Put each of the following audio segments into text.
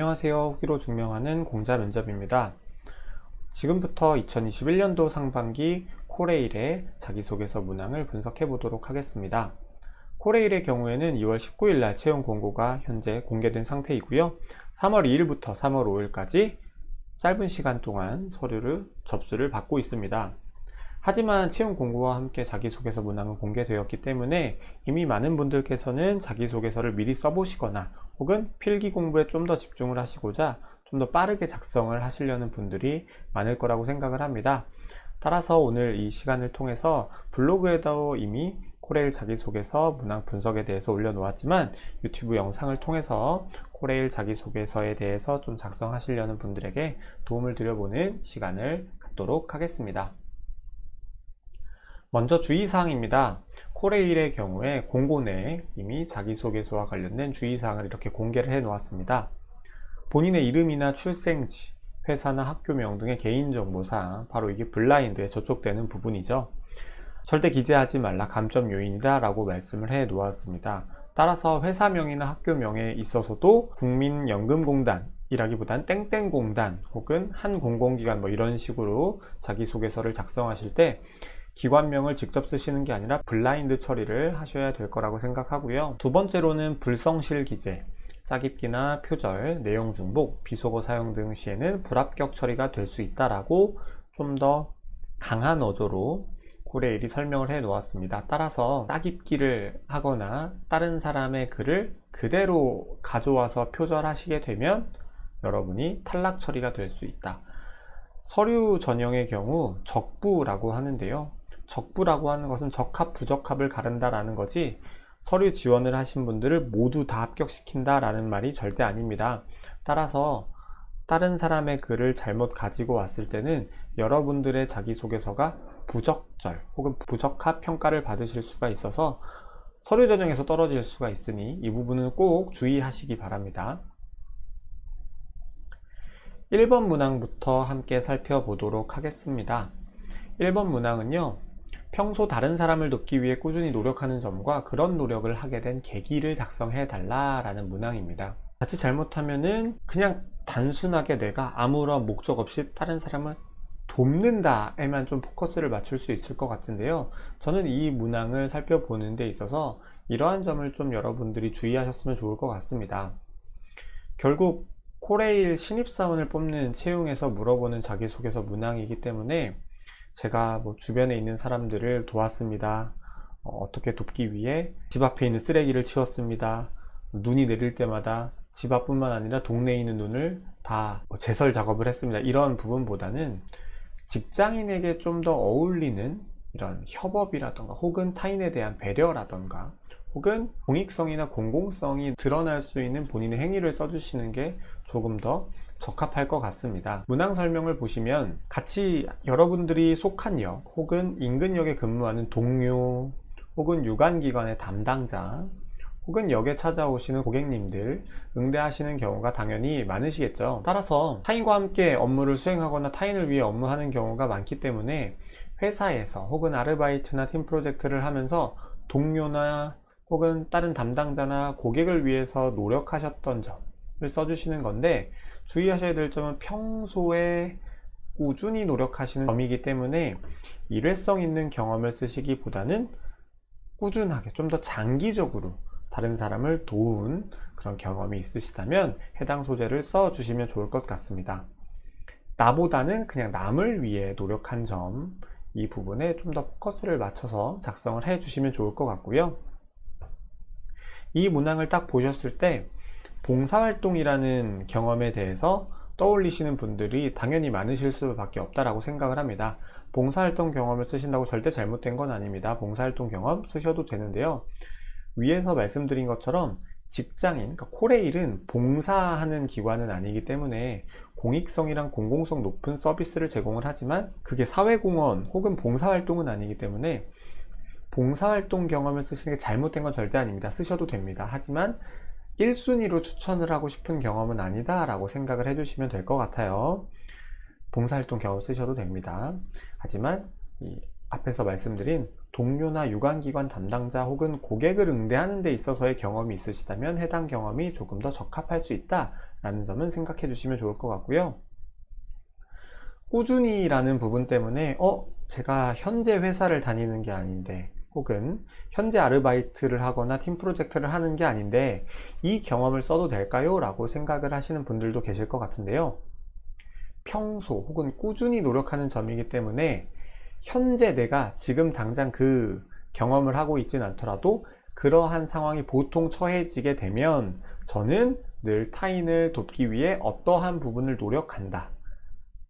안녕하세요. 후기로 증명하는 공자 면접입니다. 지금부터 2021년도 상반기 코레일의 자기소개서 문항을 분석해 보도록 하겠습니다. 코레일의 경우에는 2월 19일 날 채용 공고가 현재 공개된 상태이고요. 3월 2일부터 3월 5일까지 짧은 시간 동안 서류를 접수를 받고 있습니다. 하지만 채용 공고와 함께 자기소개서 문항은 공개되었기 때문에 이미 많은 분들께서는 자기소개서를 미리 써보시거나 혹은 필기 공부에 좀 더 집중을 하시고자 좀 더 빠르게 작성을 하시려는 분들이 많을 거라고 생각을 합니다. 따라서 오늘 이 시간을 통해서 블로그에도 이미 코레일 자기소개서 문항 분석에 대해서 올려놓았지만 유튜브 영상을 통해서 코레일 자기소개서에 대해서 좀 작성하시려는 분들에게 도움을 드려보는 시간을 갖도록 하겠습니다. 먼저 주의사항입니다. 코레일의 경우에 공고 내에 이미 자기소개서와 관련된 주의사항을 이렇게 공개를 해 놓았습니다. 본인의 이름이나 출생지, 회사나 학교명 등의 개인정보사항, 바로 이게 블라인드에 저촉되는 부분이죠. 절대 기재하지 말라, 감점 요인이다 라고 말씀을 해 놓았습니다. 따라서 회사명이나 학교명에 있어서도 국민연금공단 이라기보단 땡땡공단 혹은 한 공공기관 이런 식으로 자기소개서를 작성하실 때 기관명을 직접 쓰시는 게 아니라 블라인드 처리를 하셔야 될 거라고 생각하고요. 두 번째로는 불성실 기재, 짜깁기나 표절, 내용 중복, 비속어 사용 등 시에는 불합격 처리가 될 수 있다라고 좀 더 강한 어조로 코레일이 설명을 해 놓았습니다. 따라서 짜깁기를 하거나 다른 사람의 글을 그대로 가져와서 표절하시게 되면 여러분이 탈락 처리가 될 수 있다. 서류 전형의 경우 적부라고 하는데요. 적부라고 하는 것은 적합, 부적합을 가른다라는 거지 서류 지원을 하신 분들을 모두 다 합격시킨다 라는 말이 절대 아닙니다. 따라서 다른 사람의 글을 잘못 가지고 왔을 때는 여러분들의 자기소개서가 부적절 혹은 부적합 평가를 받으실 수가 있어서 서류 전형에서 떨어질 수가 있으니 이 부분은 꼭 주의하시기 바랍니다. 1번 문항부터 함께 살펴보도록 하겠습니다. 1번 문항은요, 평소 다른 사람을 돕기 위해 꾸준히 노력하는 점과 그런 노력을 하게 된 계기를 작성해 달라라는 문항입니다. 자칫 잘못하면은 그냥 단순하게 내가 아무런 목적 없이 다른 사람을 돕는다에만 좀 포커스를 맞출 수 있을 것 같은데요. 저는 이 문항을 살펴보는 데 있어서 이러한 점을 좀 여러분들이 주의하셨으면 좋을 것 같습니다. 결국 코레일 신입사원을 뽑는 채용에서 물어보는 자기소개서 문항이기 때문에 제가 주변에 있는 사람들을 도왔습니다. 어떻게 돕기 위해 집 앞에 있는 쓰레기를 치웠습니다. 눈이 내릴 때마다 집 앞뿐만 아니라 동네에 있는 눈을 다 제설 작업을 했습니다. 이런 부분보다는 직장인에게 좀 더 어울리는 이런 협업이라던가 혹은 타인에 대한 배려라던가 혹은 공익성이나 공공성이 드러날 수 있는 본인의 행위를 써주시는 게 조금 더 적합할 것 같습니다. 문항 설명을 보시면 같이 여러분들이 속한 역 혹은 인근 역에 근무하는 동료 혹은 유관기관의 담당자 혹은 역에 찾아오시는 고객님들 응대하시는 경우가 당연히 많으시겠죠. 따라서 타인과 함께 업무를 수행하거나 타인을 위해 업무하는 경우가 많기 때문에 회사에서 혹은 아르바이트나 팀 프로젝트를 하면서 동료나 혹은 다른 담당자나 고객을 위해서 노력하셨던 점을 써주시는 건데, 주의하셔야 될 점은 평소에 꾸준히 노력하시는 점이기 때문에 일회성 있는 경험을 쓰시기보다는 꾸준하게 좀 더 장기적으로 다른 사람을 도운 그런 경험이 있으시다면 해당 소재를 써주시면 좋을 것 같습니다. 나보다는 그냥 남을 위해 노력한 점, 이 부분에 좀 더 포커스를 맞춰서 작성을 해 주시면 좋을 것 같고요. 이 문항을 딱 보셨을 때 봉사활동이라는 경험에 대해서 떠올리시는 분들이 당연히 많으실 수밖에 없다라고 생각을 합니다. 봉사활동 경험을 쓰신다고 절대 잘못된 건 아닙니다. 봉사활동 경험 쓰셔도 되는데요. 위에서 말씀드린 것처럼 직장인, 그러니까 코레일은 봉사하는 기관은 아니기 때문에 공익성이랑 공공성 높은 서비스를 제공을 하지만 그게 사회공헌 혹은 봉사활동은 아니기 때문에 봉사활동 경험을 쓰시는 게 잘못된 건 절대 아닙니다. 쓰셔도 됩니다. 하지만 1순위로 추천을 하고 싶은 경험은 아니다 라고 생각을 해주시면 될 것 같아요. 봉사활동 경험 쓰셔도 됩니다. 하지만 이 앞에서 말씀드린 동료나 유관기관 담당자 혹은 고객을 응대하는 데 있어서의 경험이 있으시다면 해당 경험이 조금 더 적합할 수 있다 라는 점은 생각해 주시면 좋을 것 같고요. 꾸준히라는 부분 때문에 제가 현재 회사를 다니는 게 아닌데, 혹은 현재 아르바이트를 하거나 팀 프로젝트를 하는 게 아닌데 이 경험을 써도 될까요? 라고 생각을 하시는 분들도 계실 것 같은데요. 평소 혹은 꾸준히 노력하는 점이기 때문에 현재 내가 지금 당장 그 경험을 하고 있진 않더라도 그러한 상황이 보통 처해지게 되면 저는 늘 타인을 돕기 위해 어떠한 부분을 노력한다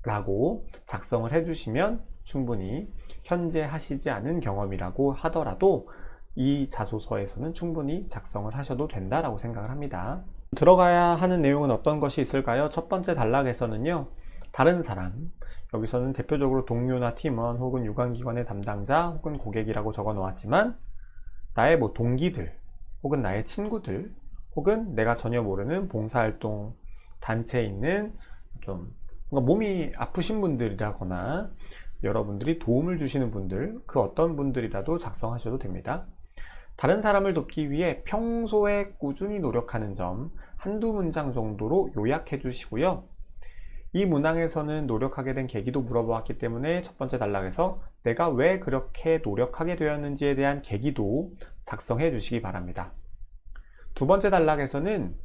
라고 작성을 해주시면 충분히 현재 하시지 않은 경험이라고 하더라도 이 자소서에서는 충분히 작성을 하셔도 된다라고 생각을 합니다. 들어가야 하는 내용은 어떤 것이 있을까요? 첫 번째 단락에서는요, 다른 사람, 여기서는 대표적으로 동료나 팀원 혹은 유관기관의 담당자 혹은 고객이라고 적어 놓았지만 나의 동기들 혹은 나의 친구들 혹은 내가 전혀 모르는 봉사활동 단체에 있는 좀 몸이 아프신 분들이라거나 여러분들이 도움을 주시는 분들, 그 어떤 분들이라도 작성하셔도 됩니다. 다른 사람을 돕기 위해 평소에 꾸준히 노력하는 점 한두 문장 정도로 요약해 주시고요. 이 문항에서는 노력하게 된 계기도 물어보았기 때문에 첫 번째 단락에서 내가 왜 그렇게 노력하게 되었는지에 대한 계기도 작성해 주시기 바랍니다. 두 번째 단락에서는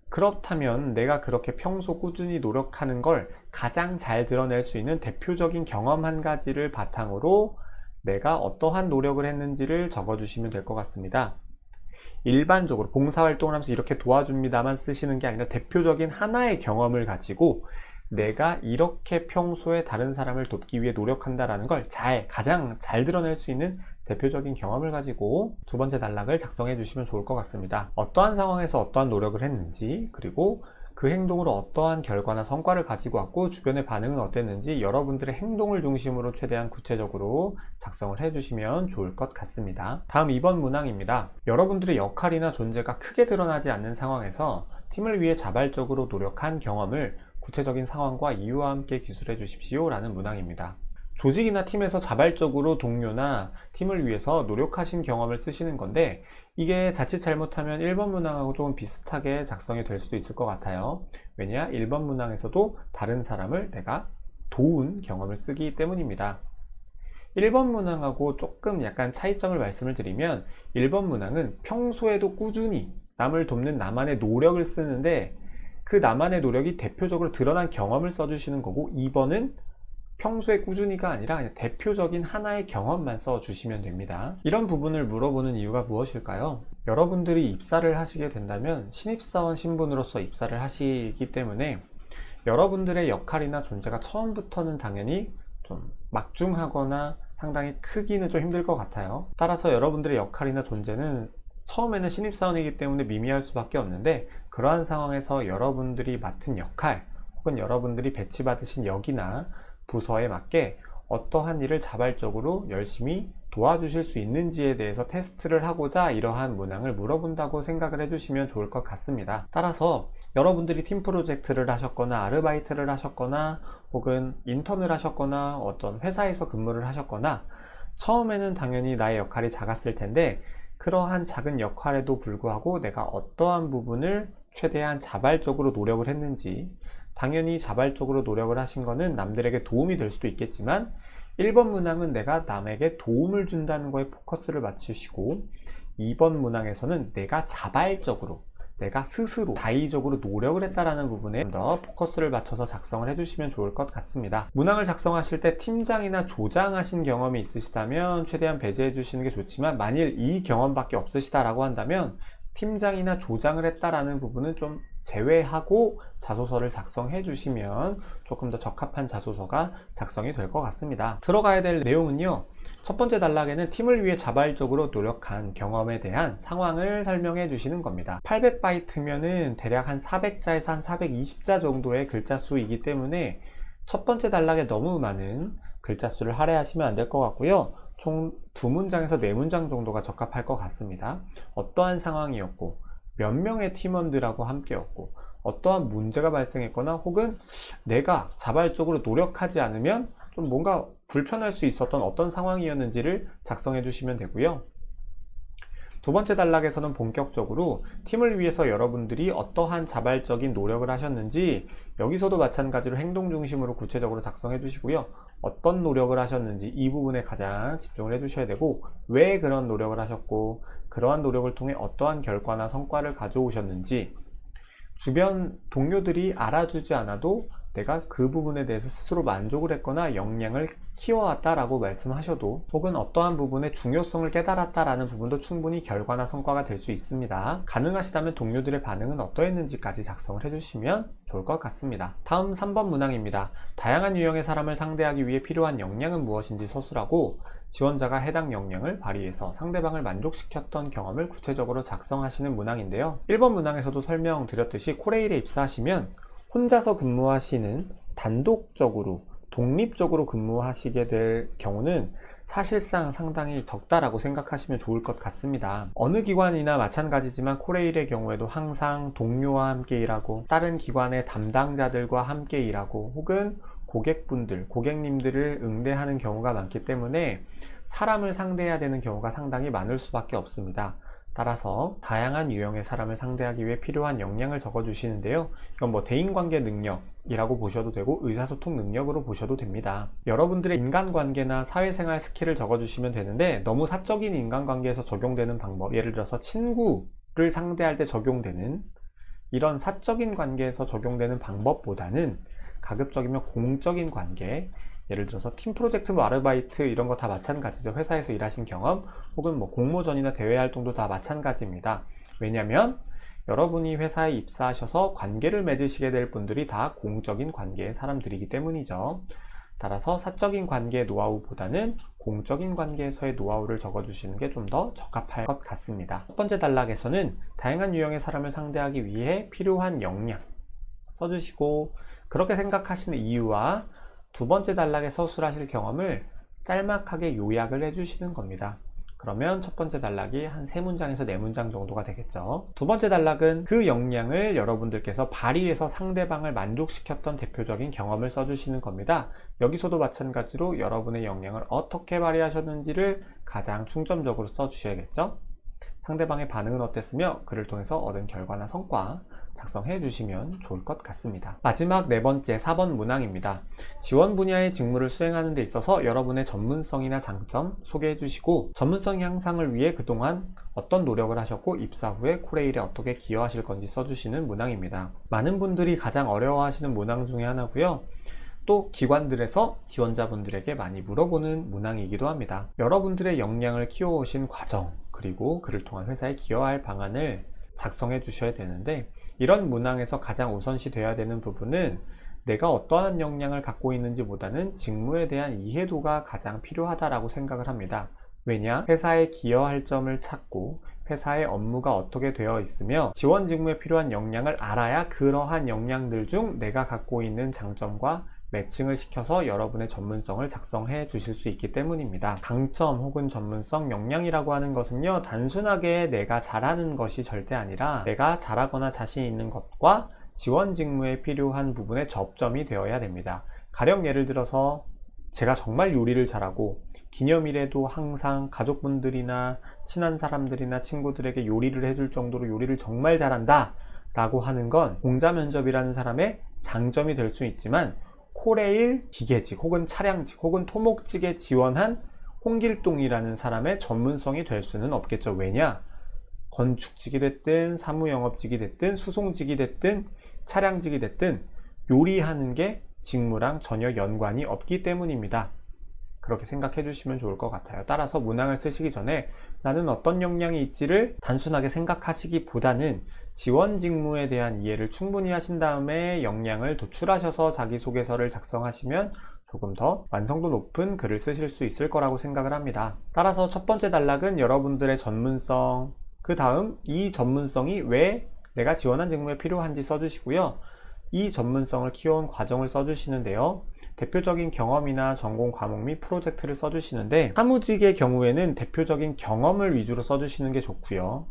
그렇다면 내가 그렇게 평소 꾸준히 노력하는 걸 가장 잘 드러낼 수 있는 대표적인 경험 한 가지를 바탕으로 내가 어떠한 노력을 했는지를 적어주시면 될 것 같습니다. 일반적으로 봉사활동을 하면서 이렇게 도와줍니다만 쓰시는 게 아니라 대표적인 하나의 경험을 가지고 내가 이렇게 평소에 다른 사람을 돕기 위해 노력한다라는 걸 가장 잘 드러낼 수 있는 대표적인 경험을 가지고 두 번째 단락을 작성해 주시면 좋을 것 같습니다. 어떠한 상황에서 어떠한 노력을 했는지, 그리고 그 행동으로 어떠한 결과나 성과를 가지고 왔고 주변의 반응은 어땠는지 여러분들의 행동을 중심으로 최대한 구체적으로 작성을 해주시면 좋을 것 같습니다. 다음 2번 문항입니다. 여러분들의 역할이나 존재가 크게 드러나지 않는 상황에서 팀을 위해 자발적으로 노력한 경험을 구체적인 상황과 이유와 함께 기술해 주십시오 라는 문항입니다. 조직이나 팀에서 자발적으로 동료나 팀을 위해서 노력하신 경험을 쓰시는 건데 이게 자칫 잘못하면 1번 문항하고 조금 비슷하게 작성이 될 수도 있을 것 같아요. 왜냐? 1번 문항에서도 다른 사람을 내가 도운 경험을 쓰기 때문입니다. 1번 문항하고 조금 약간 차이점을 말씀을 드리면 1번 문항은 평소에도 꾸준히 남을 돕는 나만의 노력을 쓰는데 그 나만의 노력이 대표적으로 드러난 경험을 써주시는 거고 2번은 평소에 꾸준히가 아니라 그냥 대표적인 하나의 경험만 써주시면 됩니다. 이런 부분을 물어보는 이유가 무엇일까요? 여러분들이 입사를 하시게 된다면 신입사원 신분으로서 입사를 하시기 때문에 여러분들의 역할이나 존재가 처음부터는 당연히 좀 막중하거나 상당히 크기는 좀 힘들 것 같아요. 따라서 여러분들의 역할이나 존재는 처음에는 신입사원이기 때문에 미미할 수밖에 없는데 그러한 상황에서 여러분들이 맡은 역할 혹은 여러분들이 배치받으신 역이나 부서에 맞게 어떠한 일을 자발적으로 열심히 도와주실 수 있는지에 대해서 테스트를 하고자 이러한 문항을 물어본다고 생각을 해주시면 좋을 것 같습니다. 따라서 여러분들이 팀 프로젝트를 하셨거나 아르바이트를 하셨거나 혹은 인턴을 하셨거나 어떤 회사에서 근무를 하셨거나 처음에는 당연히 나의 역할이 작았을 텐데 그러한 작은 역할에도 불구하고 내가 어떠한 부분을 최대한 자발적으로 노력을 했는지 당연히 자발적으로 노력을 하신 거는 남들에게 도움이 될 수도 있겠지만 1번 문항은 내가 남에게 도움을 준다는 거에 포커스를 맞추시고 2번 문항에서는 내가 자발적으로 내가 스스로 자의적으로 노력을 했다라는 부분에 좀 더 포커스를 맞춰서 작성을 해주시면 좋을 것 같습니다. 문항을 작성하실 때 팀장이나 조장하신 경험이 있으시다면 최대한 배제해 주시는 게 좋지만 만일 이 경험밖에 없으시다라고 한다면 팀장이나 조장을 했다라는 부분은 좀 제외하고 자소서를 작성해 주시면 조금 더 적합한 자소서가 작성이 될 것 같습니다. 들어가야 될 내용은요, 첫 번째 단락에는 팀을 위해 자발적으로 노력한 경험에 대한 상황을 설명해 주시는 겁니다. 800바이트면은 대략 한 400자에서 한 420자 정도의 글자 수이기 때문에 첫 번째 단락에 너무 많은 글자 수를 할애하시면 안 될 것 같고요. 총 2문장에서 4문장 정도가 적합할 것 같습니다. 어떠한 상황이었고 몇 명의 팀원들하고 함께였고 어떠한 문제가 발생했거나 혹은 내가 자발적으로 노력하지 않으면 좀 뭔가 불편할 수 있었던 어떤 상황이었는지를 작성해 주시면 되고요. 두 번째 단락에서는 본격적으로 팀을 위해서 여러분들이 어떠한 자발적인 노력을 하셨는지, 여기서도 마찬가지로 행동 중심으로 구체적으로 작성해 주시고요. 어떤 노력을 하셨는지 이 부분에 가장 집중을 해 주셔야 되고, 왜 그런 노력을 하셨고 그러한 노력을 통해 어떠한 결과나 성과를 가져오셨는지, 주변 동료들이 알아주지 않아도 내가 그 부분에 대해서 스스로 만족을 했거나 역량을 키워왔다라고 말씀하셔도, 혹은 어떠한 부분의 중요성을 깨달았다라는 부분도 충분히 결과나 성과가 될 수 있습니다. 가능하시다면 동료들의 반응은 어떠했는지까지 작성을 해주시면 좋을 것 같습니다. 다음 3번 문항입니다. 다양한 유형의 사람을 상대하기 위해 필요한 역량은 무엇인지 서술하고, 지원자가 해당 역량을 발휘해서 상대방을 만족시켰던 경험을 구체적으로 작성하시는 문항인데요. 1번 문항에서도 설명드렸듯이 코레일에 입사하시면 혼자서 근무하시는, 단독적으로 독립적으로 근무하시게 될 경우는 사실상 상당히 적다라고 생각하시면 좋을 것 같습니다. 어느 기관이나 마찬가지지만 코레일의 경우에도 항상 동료와 함께 일하고, 다른 기관의 담당자들과 함께 일하고, 혹은 고객분들, 고객님들을 응대하는 경우가 많기 때문에 사람을 상대해야 되는 경우가 상당히 많을 수밖에 없습니다. 따라서 다양한 유형의 사람을 상대하기 위해 필요한 역량을 적어주시는데요. 이건 뭐 대인관계 능력이라고 보셔도 되고 의사소통 능력으로 보셔도 됩니다. 여러분들의 인간관계나 사회생활 스킬을 적어주시면 되는데, 너무 사적인 인간관계에서 적용되는 방법, 예를 들어서 친구를 상대할 때 적용되는 이런 사적인 관계에서 적용되는 방법보다는 가급적이면 공적인 관계, 예를 들어서 팀 프로젝트, 뭐 아르바이트 이런 거 다 마찬가지죠. 회사에서 일하신 경험, 혹은 뭐 공모전이나 대외 활동도 다 마찬가지입니다. 왜냐하면 여러분이 회사에 입사하셔서 관계를 맺으시게 될 분들이 다 공적인 관계의 사람들이기 때문이죠. 따라서 사적인 관계의 노하우보다는 공적인 관계에서의 노하우를 적어주시는 게 좀 더 적합할 것 같습니다. 첫 번째 단락에서는 다양한 유형의 사람을 상대하기 위해 필요한 역량 써주시고, 그렇게 생각하시는 이유와 두 번째 단락에 서술하실 경험을 짤막하게 요약을 해주시는 겁니다. 그러면 첫 번째 단락이 한 3문장에서 4문장 정도가 되겠죠. 두 번째 단락은 그 역량을 여러분들께서 발휘해서 상대방을 만족시켰던 대표적인 경험을 써주시는 겁니다. 여기서도 마찬가지로 여러분의 역량을 어떻게 발휘하셨는지를 가장 중점적으로 써주셔야겠죠. 상대방의 반응은 어땠으며 그를 통해서 얻은 결과나 성과 작성해 주시면 좋을 것 같습니다. 마지막 네 번째 4번 문항입니다. 지원 분야의 직무를 수행하는 데 있어서 여러분의 전문성이나 장점 소개해 주시고, 전문성 향상을 위해 그동안 어떤 노력을 하셨고 입사 후에 코레일에 어떻게 기여하실 건지 써주시는 문항입니다. 많은 분들이 가장 어려워하시는 문항 중에 하나고요. 또 기관들에서 지원자분들에게 많이 물어보는 문항이기도 합니다. 여러분들의 역량을 키워오신 과정, 그리고 그를 통한 회사에 기여할 방안을 작성해 주셔야 되는데, 이런 문항에서 가장 우선시 되어야 되는 부분은 내가 어떠한 역량을 갖고 있는지 보다는 직무에 대한 이해도가 가장 필요하다라고 생각을 합니다. 왜냐? 회사에 기여할 점을 찾고 회사의 업무가 어떻게 되어 있으며 지원 직무에 필요한 역량을 알아야 그러한 역량들 중 내가 갖고 있는 장점과 매칭을 시켜서 여러분의 전문성을 작성해 주실 수 있기 때문입니다. 강점 혹은 전문성, 역량이라고 하는 것은요, 단순하게 내가 잘하는 것이 절대 아니라 내가 잘하거나 자신 있는 것과 지원 직무에 필요한 부분의 접점이 되어야 됩니다. 가령 예를 들어서 제가 정말 요리를 잘하고 기념일에도 항상 가족분들이나 친한 사람들이나 친구들에게 요리를 해줄 정도로 요리를 정말 잘한다 라고 하는 건 공자면접이라는 사람의 장점이 될 수 있지만, 코레일 기계직 혹은 차량직 혹은 토목직에 지원한 홍길동이라는 사람의 전문성이 될 수는 없겠죠. 왜냐? 건축직이 됐든 사무영업직이 됐든 수송직이 됐든 차량직이 됐든 요리하는 게 직무랑 전혀 연관이 없기 때문입니다. 그렇게 생각해 주시면 좋을 것 같아요. 따라서 문항을 쓰시기 전에 나는 어떤 역량이 있지를 단순하게 생각하시기보다는 지원 직무에 대한 이해를 충분히 하신 다음에 역량을 도출하셔서 자기소개서를 작성하시면 조금 더 완성도 높은 글을 쓰실 수 있을 거라고 생각을 합니다. 따라서 첫 번째 단락은 여러분들의 전문성, 그 다음 이 전문성이 왜 내가 지원한 직무에 필요한지 써주시고요. 이 전문성을 키워온 과정을 써주시는데요. 대표적인 경험이나 전공 과목 및 프로젝트를 써주시는데, 사무직의 경우에는 대표적인 경험을 위주로 써주시는 게 좋고요.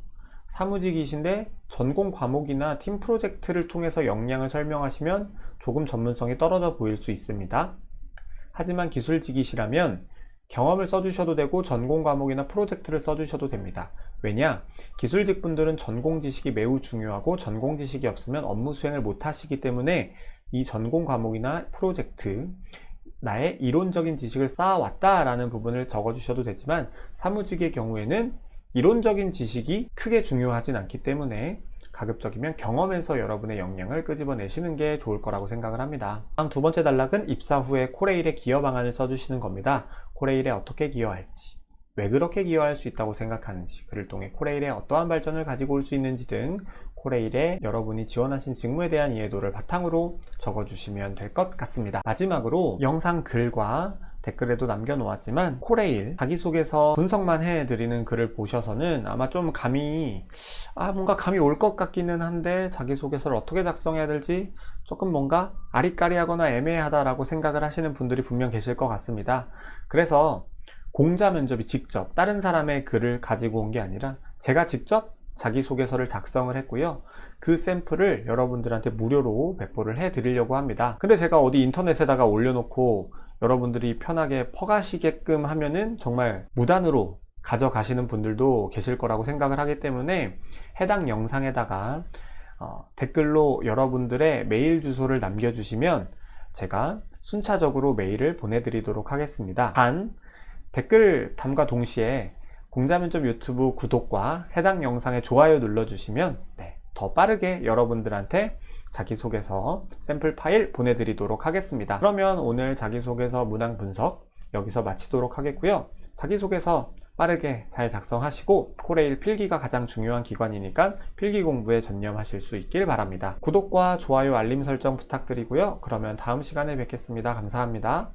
사무직이신데 전공 과목이나 팀 프로젝트를 통해서 역량을 설명하시면 조금 전문성이 떨어져 보일 수 있습니다. 하지만 기술직이시라면 경험을 써주셔도 되고 전공 과목이나 프로젝트를 써주셔도 됩니다. 왜냐? 기술직 분들은 전공 지식이 매우 중요하고 전공 지식이 없으면 업무 수행을 못 하시기 때문에 이 전공 과목이나 프로젝트, 나의 이론적인 지식을 쌓아왔다라는 부분을 적어주셔도 되지만 사무직의 경우에는 이론적인 지식이 크게 중요하진 않기 때문에 가급적이면 경험에서 여러분의 역량을 끄집어내시는 게 좋을 거라고 생각을 합니다. 다음 두 번째 단락은 입사 후에 코레일의 기여 방안을 써주시는 겁니다. 코레일에 어떻게 기여할지, 왜 그렇게 기여할 수 있다고 생각하는지, 그를 통해 코레일에 어떠한 발전을 가지고 올 수 있는지 등 코레일에 여러분이 지원하신 직무에 대한 이해도를 바탕으로 적어주시면 될 것 같습니다. 마지막으로 영상 글과 댓글에도 남겨놓았지만 코레일 자기소개서 분석만 해드리는 글을 보셔서는 아마 좀 뭔가 감이 올 것 같기는 한데 자기소개서를 어떻게 작성해야 될지 조금 뭔가 아리까리하거나 애매하다라고 생각을 하시는 분들이 분명 계실 것 같습니다. 그래서 공자 면접이 직접 다른 사람의 글을 가지고 온 게 아니라 제가 직접 자기소개서를 작성을 했고요. 그 샘플을 여러분들한테 무료로 배포를 해 드리려고 합니다. 근데 제가 어디 인터넷에다가 올려놓고 여러분들이 편하게 퍼가시게끔 하면은 정말 무단으로 가져가시는 분들도 계실 거라고 생각을 하기 때문에 해당 영상에다가 댓글로 여러분들의 메일 주소를 남겨주시면 제가 순차적으로 메일을 보내드리도록 하겠습니다. 단 댓글 담과 동시에 공자면접 유튜브 구독과 해당 영상에 좋아요 눌러주시면 더 빠르게 여러분들한테 자기소개서 샘플 파일 보내드리도록 하겠습니다. 그러면 오늘 자기소개서 문항 분석 여기서 마치도록 하겠고요. 자기소개서 빠르게 잘 작성하시고 코레일 필기가 가장 중요한 기관이니까 필기 공부에 전념하실 수 있길 바랍니다. 구독과 좋아요 알림 설정 부탁드리고요. 그러면 다음 시간에 뵙겠습니다. 감사합니다.